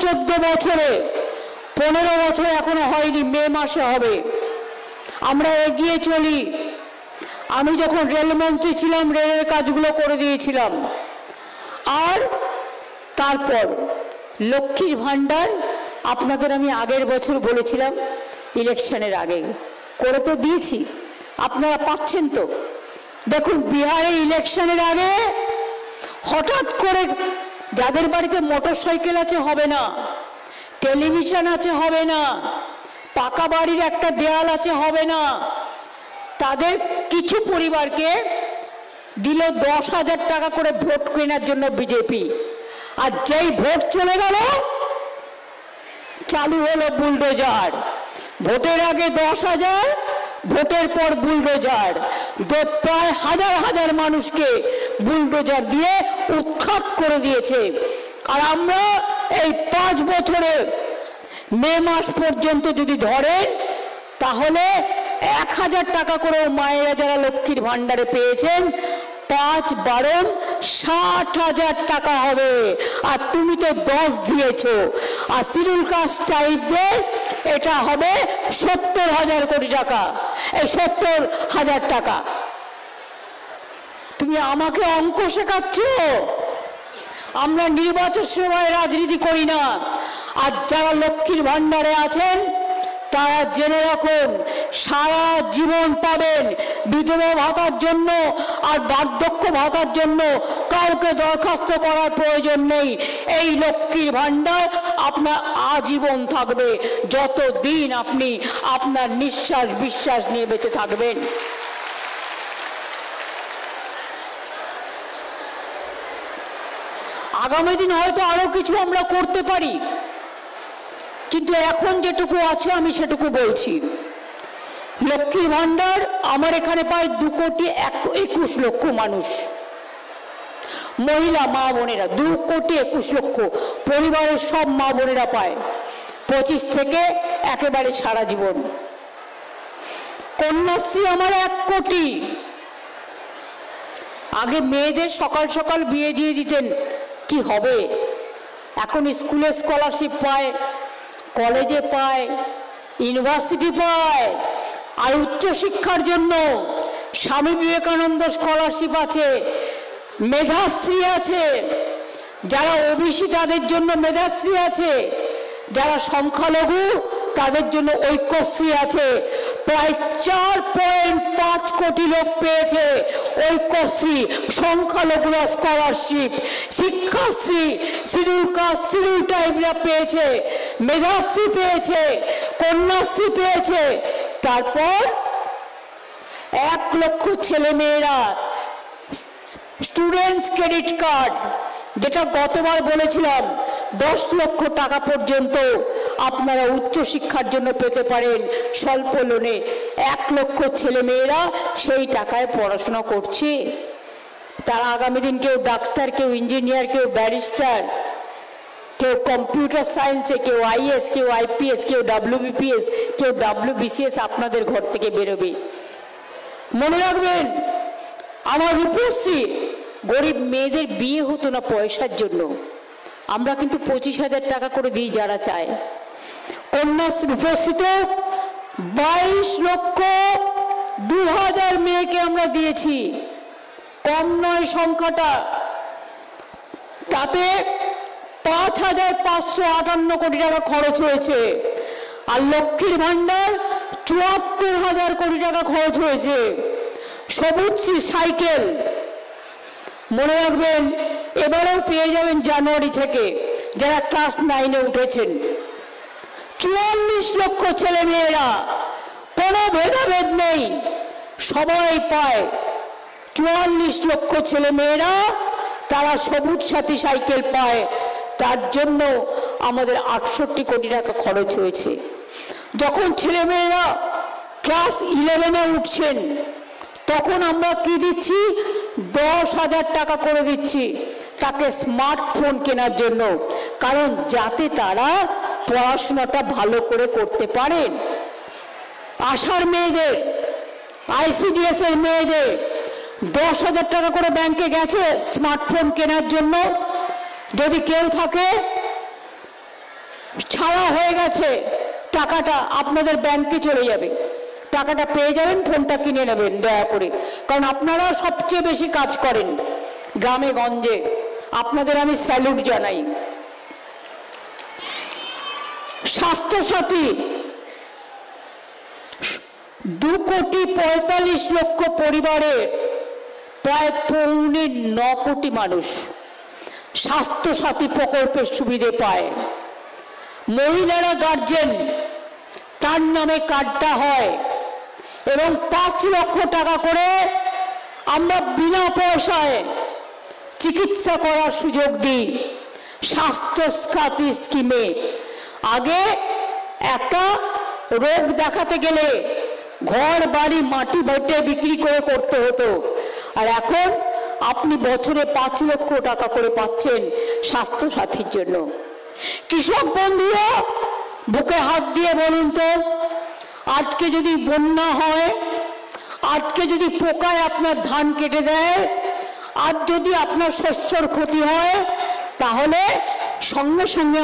14 বছরে, 15 বছর এখনো হয়নি, মে মাসে হবে। আমরা এগিয়ে চলি। আমি যখন রেলমন্ত্রী ছিলাম রেলের কাজগুলো করে দিয়েছিলাম। আর তারপর লক্ষ্মীর ভাণ্ডার আপনাদের আমি আগের বছর বলেছিলাম ইলেকশনের আগে করে তো দিয়েছি, আপনারা পাচ্ছেন তো। দেখুন বিহারে ইলেকশনের আগে হঠাৎ করে যাদের বাড়িতে মোটরসাইকেল আছে হবে না, টেলিভিশন আছে হবে না, পাকা বাড়ির একটা দেয়াল আছে হবে না, তাদের কিছু পরিবারকে দিল 10,000 টাকা করে ভোট কেনার জন্য বিজেপি। আর যেই ভোট চলে গেল চালু হলো বুলডোজার। ভোটের আগে 10,000, ভোটের পর বুলডোজার। প্রায় হাজার হাজার মানুষকে বুলডোজার দিয়ে উৎখাত করে দিয়েছে। আর আমরা এই 5 বছরে মে মাস পর্যন্ত যদি ধরেন তাহলে 1,000 টাকা করে মায়েরা যারা লক্ষ্মীর ভাণ্ডারে পেয়েছেন 5 বারণ 60,000 টাকা হবে। আর তুমি তো 10 দিয়েছো। আর শিডিউল কাস্ট টাইপদের এটা হবে 70,000 কোটি টাকা, এই 70,000 টাকা। তুমি আমাকে অঙ্ক শেখাচ্ছ? আমরা নির্বাচন সময় রাজনীতি করি না। আর যারা লক্ষ্মীর ভাণ্ডারে আছেন তারা জেনে রাখুন সারা জীবন পাবেন। বিধবা ভাতার জন্য আর বার্ধক্য ভাতার জন্য কাউকে দরখাস্ত করার প্রয়োজন নেই। এই লক্ষ্মীর ভাণ্ডার আপনার আজীবন থাকবে, যতদিন আপনি আপনার নিঃশ্বাস বিশ্বাস নিয়ে বেঁচে থাকবেন। আগামী দিন হয়তো আরো কিছু আমরা করতে পারি, কিন্তু এখন যেটুকু আছে আমি সেটুকু বলছি। লক্ষ্মীর ভাণ্ডার আমার এখানে প্রায় 2,21,00,000 মানুষ, মহিলা মা বোনেরা 2,21,00,000 পরিবারের সব মা বোনেরা পায় 25 থেকে একেবারে সারা জীবন। কন্যাশ্রী আমার 1 কোটি। আগে মেয়েদের সকাল সকাল বিয়ে দিয়ে দিতেন, কি হবে? এখন স্কুলে স্কলারশিপ পায়, কলেজে পায়, ইউনিভার্সিটি পায়। আর উচ্চশিক্ষার জন্য স্বামী বিবেকানন্দ স্কলারশিপ আছে, মেধাশ্রী আছে। যারা ওবিসি তাদের জন্য মেধাশ্রী আছে, যারা সংখ্যালঘু তাদের জন্য ঐক্যশ্রী আছে। প্রায় 4.5 কোটি লোক পেয়েছে ঐক্যশ্রী, সংখ্যালঘুরা scholarship, Shikshashree, schedule caste schedule ট্রাইবরা পেয়েছে, মেধাশ্রী পেয়েছে, কন্যাশ্রী পেয়েছে। তারপর 1 লক্ষ ছেলে মেয়েরা স্টুডেন্টস ক্রেডিট কার্ড, যেটা গতবার বলেছিলাম 10 লক্ষ টাকা পর্যন্ত আপনারা উচ্চশিক্ষার জন্য পেতে পারেন স্বল্প লোনে। 1 লক্ষ ছেলে মেয়েরা সেই টাকায় পড়াশোনা করছে। তারা আগামী দিন কেউ ডাক্তার, কেউ ইঞ্জিনিয়ার, কেউ ব্যারিস্টার, কেউ কম্পিউটার সায়েন্সে, কেউ আইএস, কেউ আইপিএস, কেউ WBPS, কেউ WBCS আপনাদের ঘর থেকে বেরোবে। মনে রাখবেন, আমার রূপশ্রী গরিব মেয়েদের বিয়ে হতো না পয়সার জন্য, আমরা কিন্তু 25,000 টাকা করে দিই যারা চায়। কন্যাশ্রী রূপশ্রীতে 22,02,000 মেয়েকে আমরা দিয়েছি, কম নয় সংখ্যাটা। তাতে 5,558 কোটি টাকা খরচ হয়েছে। আর লক্ষ্মীর ভাণ্ডার 74,000 কোটি টাকা খরচ হয়েছে। সবুজশ্রী সাইকেল মনে রাখবেন এবারেও পেয়ে যাবেন জানুয়ারি থেকে, যারা ক্লাস 9-এ উঠেছেন। 44 লক্ষ ছেলে মেয়েরা, কোনো ভেদাভেদ নেই, সবাই পায়। 44 লক্ষ ছেলে মেয়েরা তারা সবুজ সাথী সাইকেল পায়। তার জন্য আমাদের 68 কোটি টাকা খরচ হয়েছে। যখন ছেলে মেয়েরা ক্লাস 11-এ উঠছেন তখন আমরা কি দিচ্ছি? 10,000 টাকা করে দিচ্ছি তাকে স্মার্টফোন কেনার জন্য, কারণ যাতে তারা পড়াশোনাটা ভালো করে করতে পারেন। আশার মেয়েদের, ICDS এর মেয়েদের 10,000 টাকা করে ব্যাংকে গেছে স্মার্টফোন কেনার জন্য। যদি কেউ থাকে ছাড়া হয়ে গেছে, টাকাটা আপনাদের ব্যাংকে চলে যাবে, টাকাটা পেয়ে যাবেন, ফোনটা কিনে নেবেন দয়া করে, কারণ আপনারা সবচেয়ে বেশি কাজ করেন গ্রামে গঞ্জে, আপনাদের আমি স্যালুট জানাই। স্বাস্থ্যসাথী 2,45,00,000 পরিবারে প্রায় 9.25 কোটি মানুষ স্বাস্থ্যসাথী প্রকল্পের সুবিধে পায়। মহিলারা গার্জেন, তার নামে কার্ডটা হয় এবং 5 লক্ষ টাকা করে আমরা বিনা পয়সায় চিকিৎসা করার সুযোগ দিই স্বাস্থ্যসাথী স্কিমে। আগে একটা রোগ দেখাতে গেলে ঘর বাড়ি মাটি ভেটে বিক্রি করে করতে হতো, আর এখন আপনি বছরে 5 লক্ষ টাকা করে পাচ্ছেন স্বাস্থ্যসাথীর জন্য। কৃষক বন্ধুরা বুকে হাত দিয়ে বলুন তো, আজকে যদি বন্যা হয়, আজকে যদি পোকায় আপনার ধান কেটে দেয়, আজ যদি আপনার শস্যর ক্ষতি হয়, তাহলে সঙ্গে সঙ্গে